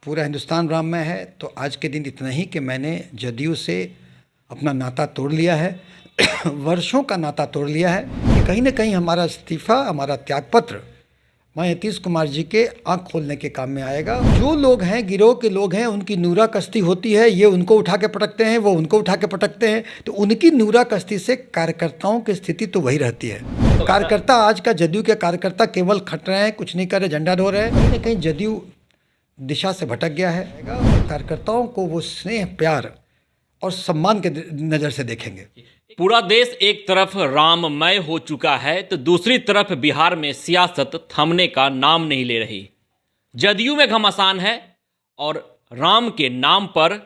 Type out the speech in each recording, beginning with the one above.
पूरा हिंदुस्तान राममय है। तो आज के दिन इतना ही कि मैंने जदयू से अपना नाता तोड़ लिया है वर्षों का नाता तोड़ लिया है कि कहीं ना कहीं हमारा इस्तीफा, हमारा त्यागपत्र मैं नीतीश कुमार जी के आंख खोलने के काम में आएगा। जो लोग हैं, गिरोह के लोग हैं, उनकी नूरा कश्ती होती है, ये उनको उठा के पटकते हैं, वो उनको उठा के पटकते हैं। तो उनकी नूरा कश्ती से कार्यकर्ताओं की स्थिति तो वही रहती है। कार्यकर्ता, आज का जदयू के कार्यकर्ता केवल खट रहे हैं, कुछ नहीं कर रहे, झंडा ढो रहे हैं। कहीं ना कहीं जदयू दिशा से भटक गया है। कार्यकर्ताओं को वो स्नेह, प्यार और सम्मान के नज़र से देखेंगे। पूरा देश एक तरफ राममय हो चुका है तो दूसरी तरफ बिहार में सियासत थमने का नाम नहीं ले रही। जदयू में घमासान है और राम के नाम पर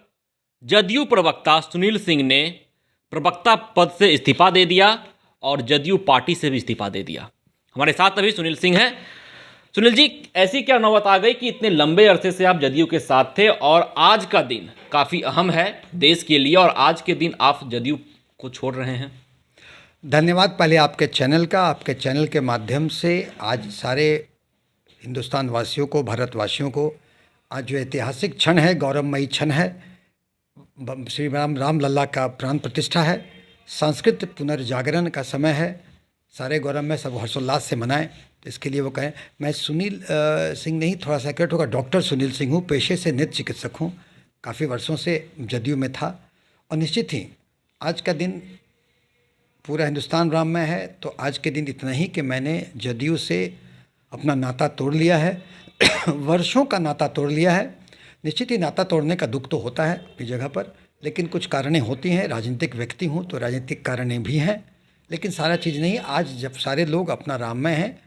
जदयू प्रवक्ता सुनील सिंह ने प्रवक्ता पद से इस्तीफा दे दिया और जदयू पार्टी से भी इस्तीफा दे दिया। हमारे साथ अभी सुनील सिंह हैं। सुनील जी, ऐसी क्या नौबत आ गई कि इतने लंबे अरसे से आप जदयू के साथ थे और आज का दिन काफ़ी अहम है देश के लिए और आज के दिन आप जदयू को छोड़ रहे हैं? धन्यवाद पहले आपके चैनल का। आपके चैनल के माध्यम से आज सारे हिंदुस्तान वासियों को, भारतवासियों को आज जो ऐतिहासिक क्षण है, गौरवमयी क्षण है, श्री राम लल्ला का प्राण प्रतिष्ठा है, संस्कृत पुनर्जागरण का समय है। सारे गौरव में सब हर्षोल्लास से मनाएं। इसके लिए वो कहें, मैं सुनील सिंह नहीं, थोड़ा सा एक्यूरेट होगा, डॉक्टर सुनील सिंह हूँ, पेशे से नेत्र चिकित्सक हूँ, काफ़ी वर्षों से जदयू में था। और निश्चित ही आज का दिन पूरा हिंदुस्तान राममय है। तो आज के दिन इतना ही कि मैंने जदयू से अपना नाता तोड़ लिया है वर्षों का नाता तोड़ लिया है। निश्चित ही नाता तोड़ने का दुख तो होता है अपनी जगह पर, लेकिन कुछ कारणें होती हैं। राजनीतिक व्यक्ति हूँ तो राजनीतिक कारणें भी हैं, लेकिन सारा चीज़ नहीं। आज जब सारे लोग अपना राममय हैं,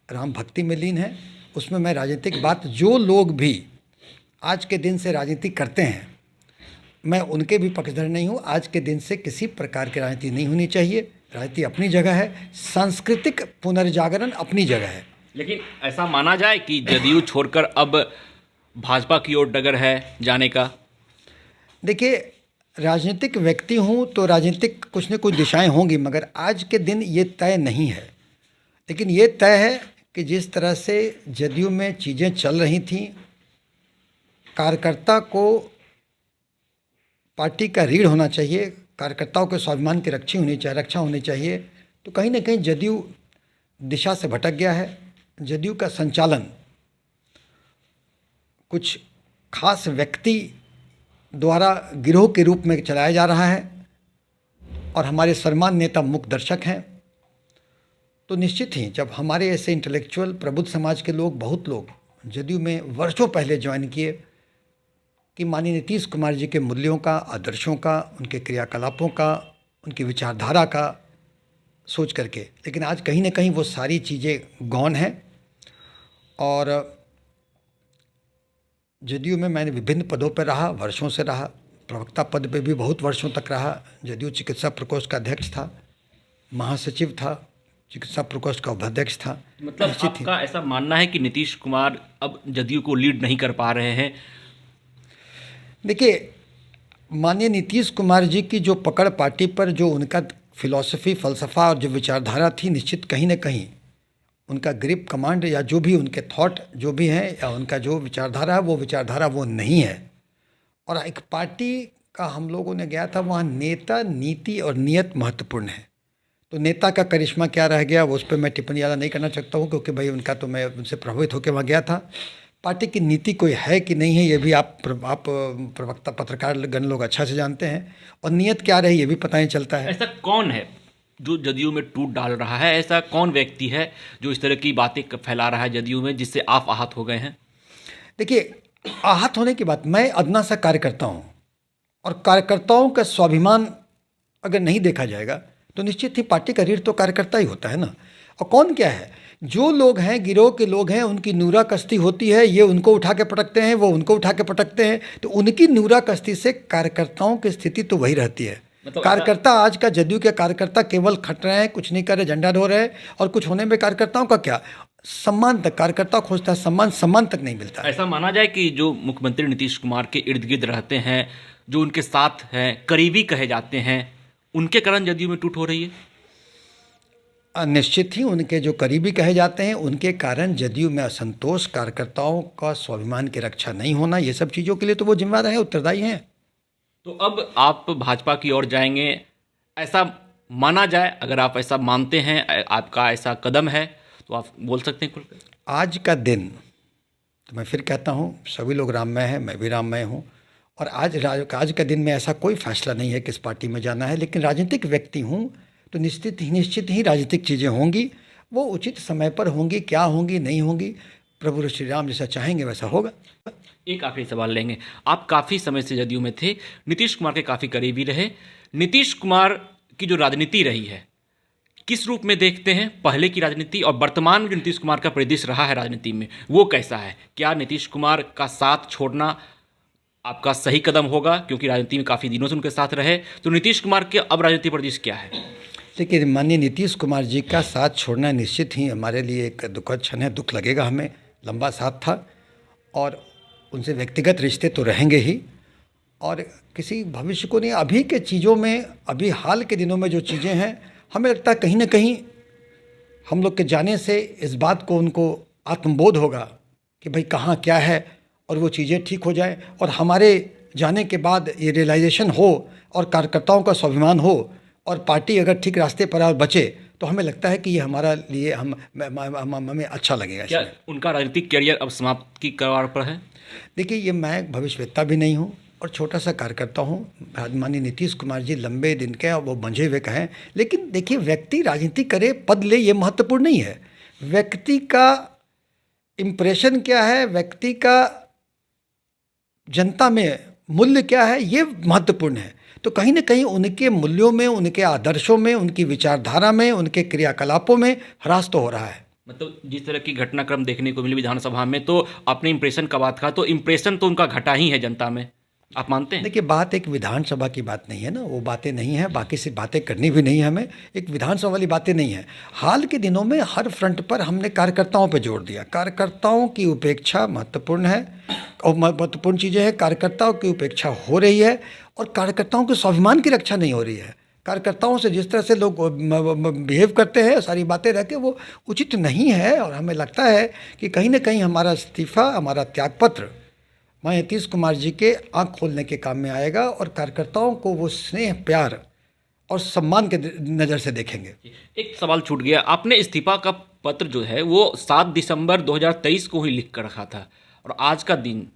राम भक्ति में लीन है, उसमें मैं राजनीतिक बात, जो लोग भी आज के दिन से राजनीति करते हैं, मैं उनके भी पक्षधर नहीं हूँ। आज के दिन से किसी प्रकार की राजनीति नहीं होनी चाहिए। राजनीति अपनी जगह है, सांस्कृतिक पुनर्जागरण अपनी जगह है। लेकिन ऐसा माना जाए कि जदयू छोड़कर अब भाजपा की ओर डगर है जाने का? देखिए, राजनीतिक व्यक्ति हूँ तो राजनीतिक कुछ न कुछ दिशाएं होंगी, मगर आज के दिन ये तय नहीं है। लेकिन ये तय है कि जिस तरह से जदयू में चीज़ें चल रही थीं, कार्यकर्ता को पार्टी का रीढ़ होना चाहिए, कार्यकर्ताओं के स्वाभिमान की रक्षा होनी चाहिए। तो कहीं ना कहीं जदयू दिशा से भटक गया है। जदयू का संचालन कुछ खास व्यक्ति द्वारा गिरोह के रूप में चलाया जा रहा है और हमारे सम्मान नेता मुख्य दर्शक हैं। तो निश्चित ही जब हमारे ऐसे इंटेलेक्चुअल प्रबुद्ध समाज के लोग, बहुत लोग जदयू में वर्षों पहले ज्वाइन किए कि माननीय नीतीश कुमार जी के मूल्यों का, आदर्शों का, उनके क्रियाकलापों का, उनकी विचारधारा का सोच करके, लेकिन आज कहीं ना कहीं वो सारी चीज़ें गौन हैं। और जदयू में मैंने विभिन्न पदों पर रहा, वर्षों से रहा। प्रवक्ता पद पे भी बहुत वर्षों तक रहा। जदयू चिकित्सा प्रकोष्ठ का अध्यक्ष था, महासचिव था, चिकित्सा प्रकोष्ठ का उपाध्यक्ष था। मतलब आपका ऐसा मानना है कि नीतीश कुमार अब जदयू को लीड नहीं कर पा रहे हैं? देखिए, माननीय नीतीश कुमार जी की जो पकड़ पार्टी पर, जो उनका फिलॉसफी, फ़लसफ़ा और जो विचारधारा थी, निश्चित कहीं ना कहीं उनका ग्रिप, कमांड या जो भी उनके थॉट जो भी हैं या उनका जो विचारधारा है, वो विचारधारा वो नहीं है। और एक पार्टी का हम लोगों ने गया था, वहाँ नेता, नीति और नियत महत्वपूर्ण है। तो नेता का करिश्मा क्या रह गया, वो उस पर मैं टिप्पणी ज़्यादा नहीं करना चाहता हूँ, क्योंकि भाई उनका तो मैं उनसे प्रभावित होकर वहाँ गया था। पार्टी की नीति कोई है कि नहीं है, ये भी आप प्रवक्ता, पत्रकार गण लोग अच्छा से जानते हैं। और नियत क्या रही, ये भी पता नहीं चलता है। ऐसा कौन है जो जदयू में टूट डाल रहा है? ऐसा कौन व्यक्ति है जो इस तरह की बातें फैला रहा है जदयू में, जिससे आप आहत हो गए हैं? देखिए, आहत होने की बात, मैं अदना सा कार्यकर्ता हूँ और कार्यकर्ताओं का स्वाभिमान अगर नहीं देखा जाएगा तो निश्चित ही पार्टी का रीढ़ तो कार्यकर्ता ही होता है ना। और कौन क्या है, जो लोग हैं, गिरोह के लोग हैं, उनकी नूरा कश्ती होती है, ये उनको उठा के पटकते हैं, वो उनको उठा के पटकते हैं। तो उनकी नूरा कश्ती से कार्यकर्ताओं की स्थिति तो वही रहती है। कार्यकर्ता, आज का जदयू के कार्यकर्ता केवल खट रहे हैं, कुछ नहीं कर रहे, झंडा ढो रहे हैं। और कुछ होने में कार्यकर्ताओं का क्या, सम्मान तक कार्यकर्ता खोजता है, सम्मान तक नहीं मिलता। ऐसा माना जाए कि जो मुख्यमंत्री नीतीश कुमार के इर्द गिर्द रहते हैं, जो उनके साथ हैं, करीबी कहे जाते हैं, उनके कारण जदयू में टूट हो रही है? निश्चित ही उनके जो करीबी कहे जाते हैं उनके कारण जदयू में असंतोष, कार्यकर्ताओं का स्वाभिमान की रक्षा नहीं होना, ये सब चीज़ों के लिए तो वो जिम्मेदार है, उत्तरदायी हैं। तो अब आप भाजपा की ओर जाएंगे, ऐसा माना जाए? अगर आप ऐसा मानते हैं, आपका ऐसा कदम है, तो आप बोल सकते हैं खुलकर। आज का दिन, तो मैं फिर कहता हूँ, सभी लोग राममय हैं, मैं भी राममय हूँ, और आज का दिन में ऐसा कोई फैसला नहीं है किस पार्टी में जाना है। लेकिन राजनीतिक व्यक्ति हूँ तो निश्चित ही राजनीतिक चीज़ें होंगी, वो उचित समय पर होंगी, क्या होंगी नहीं होंगी, प्रभु श्री राम जैसा चाहेंगे वैसा होगा। एक आखिरी सवाल लेंगे। आप काफ़ी समय से जदयू में थे, नीतीश कुमार के काफ़ी करीबी रहे। नीतीश कुमार की जो राजनीति रही है, किस रूप में देखते हैं? पहले की राजनीति और वर्तमान में जो नीतीश कुमार का परिदृश्य रहा है राजनीति में, वो कैसा है? क्या नीतीश कुमार का साथ छोड़ना आपका सही कदम होगा? क्योंकि राजनीति में काफ़ी दिनों से उनके साथ रहे, तो नीतीश कुमार के अब राजनीति परिदृश्य क्या है? देखिए, माननीय नीतीश कुमार जी का साथ छोड़ना निश्चित ही हमारे लिए एक दुखद क्षण है, दुख लगेगा हमें। लंबा साथ था और उनसे व्यक्तिगत रिश्ते तो रहेंगे ही, और किसी भविष्य को नहीं। अभी के चीज़ों में, अभी हाल के दिनों में जो चीज़ें हैं, हमें लगता है कहीं ना कहीं हम लोग के जाने से इस बात को उनको आत्मबोध होगा कि भाई कहाँ क्या है, और वो चीज़ें ठीक हो जाए, और हमारे जाने के बाद ये रियलाइजेशन हो और कार्यकर्ताओं का स्वाभिमान हो और पार्टी अगर ठीक रास्ते पर और बचे, तो हमें लगता है कि ये हमारा लिए हमें अच्छा लगेगा। क्या उनका राजनीतिक करियर अब समाप्त की कगार पर है? देखिए, ये मैं भविष्यवेत्ता भी नहीं हूँ और छोटा सा कार्यकर्ता हूँ। माननीय नीतीश कुमार जी लंबे दिन के और वो बंझे हुए कहें, लेकिन देखिए, व्यक्ति राजनीति करे, पद ले, ये महत्वपूर्ण नहीं है। व्यक्ति का इम्प्रेशन क्या है, व्यक्ति का जनता में मूल्य क्या है, ये महत्वपूर्ण है। तो कहीं ना कहीं उनके मूल्यों में, उनके आदर्शों में, उनकी विचारधारा में, उनके क्रियाकलापों में ह्रास तो हो रहा है। मतलब जिस तरह की घटनाक्रम देखने को मिली विधानसभा में, तो अपने इम्प्रेशन का बात कहा, तो इम्प्रेशन तो उनका घटा ही है जनता में, आप मानते हैं? देखिए, बात एक विधानसभा की बात नहीं है ना, वो बातें नहीं है, बाकी से बातें करनी भी नहीं है हमें, एक विधानसभा वाली बातें नहीं है। हाल के दिनों में हर फ्रंट पर हमने कार्यकर्ताओं पे जोर दिया। कार्यकर्ताओं की उपेक्षा महत्वपूर्ण है और महत्वपूर्ण चीज़ें हैं। कार्यकर्ताओं की उपेक्षा हो रही है और कार्यकर्ताओं के स्वाभिमान की रक्षा नहीं हो रही है। कार्यकर्ताओं से जिस तरह से लोग बिहेव करते हैं, सारी बातें रह के, वो उचित नहीं है, और हमें लगता है कि कहीं ना कहीं हमारा इस्तीफा, हमारा त्यागपत्र माननीय नीतीश कुमार जी के आँख खोलने के काम में आएगा, और कार्यकर्ताओं को वो स्नेह, प्यार और सम्मान के नज़र से देखेंगे। एक सवाल छूट गया, आपने इस्तीफा का पत्र जो है वो 7 दिसंबर 2023 को ही लिख कर रखा था, और आज का दिन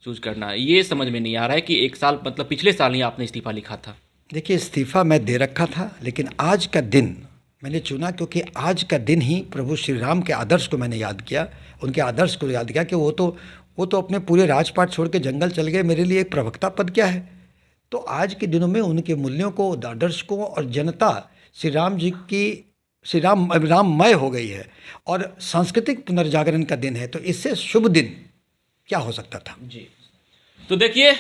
चूज करना, ये समझ में नहीं आ रहा है कि एक साल, मतलब पिछले साल ही आपने इस्तीफा लिखा था। देखिए, इस्तीफा मैं दे रखा था, लेकिन आज का दिन मैंने चुना क्योंकि आज का दिन ही प्रभु श्री राम के आदर्श को मैंने याद किया, उनके आदर्श को याद किया कि वो तो अपने पूरे राजपाट छोड़ के जंगल चल गए, मेरे लिए एक प्रवक्ता पद क्या है। तो आज के दिनों में उनके मूल्यों को, आदर्श को, और जनता श्री राम जी की, श्री राममय हो गई है, और सांस्कृतिक पुनर्जागरण का दिन है, तो इससे शुभ दिन क्या हो सकता था। जी, तो देखिए,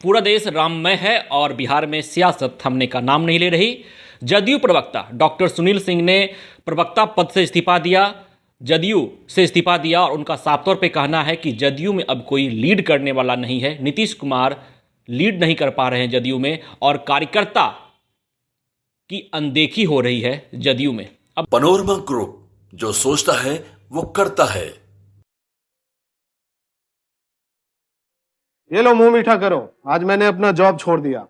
पूरा देश राममय है और बिहार में सियासत थमने का नाम नहीं ले रही। जदयू प्रवक्ता डॉक्टर सुनील सिंह ने प्रवक्ता पद से इस्तीफा दिया, जदयू से इस्तीफा दिया, और उनका साफ तौर पे कहना है कि जदयू में अब कोई लीड करने वाला नहीं है। नीतीश कुमार लीड नहीं कर पा रहे हैं जदयू में, और कार्यकर्ता की अनदेखी हो रही है जदयू में। अब पैनोरमा ग्रुप, जो सोचता है वो करता है। ये लो, मुंह मीठा करो, आज मैंने अपना जॉब छोड़ दिया,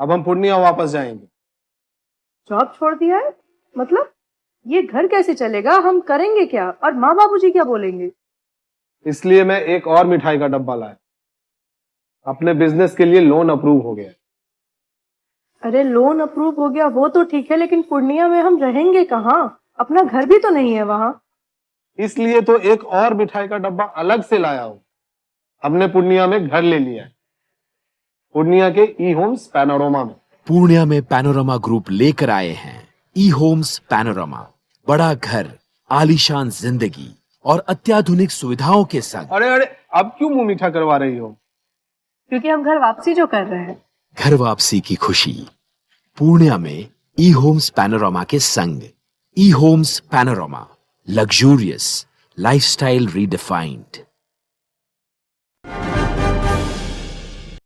अब हम पूर्णिया वापस जाएंगे। जॉब छोड़ दिया है? मतलब ये घर कैसे चलेगा, हम करेंगे क्या, और माँ बाबूजी क्या बोलेंगे? इसलिए मैं एक और मिठाई का डब्बा लाया, अपने बिजनेस के लिए लोन अप्रूव हो गया। अरे लोन अप्रूव हो गया वो तो ठीक है, लेकिन पूर्णिया में हम रहेंगे कहाँ? अपना घर भी तो नहीं है वहाँ। इसलिए तो एक और मिठाई का डब्बा अलग से लाया हूँ, हमने पूर्णिया में घर ले लिया है, पूर्णिया के ई होम्स पैनोरमा में। पूर्णिया में पैनोरमा ग्रुप लेकर आए हैं ई होम्स पैनोरमा, बड़ा घर, आलीशान जिंदगी और अत्याधुनिक सुविधाओं के संग। अरे अब क्यों मुंह मीठा करवा रही हो? क्योंकि हम घर वापसी जो कर रहे हैं। घर वापसी की खुशी पूर्णिया में ई होम्स पैनोरमा के संग। E Homes Panorama, luxurious lifestyle redefined.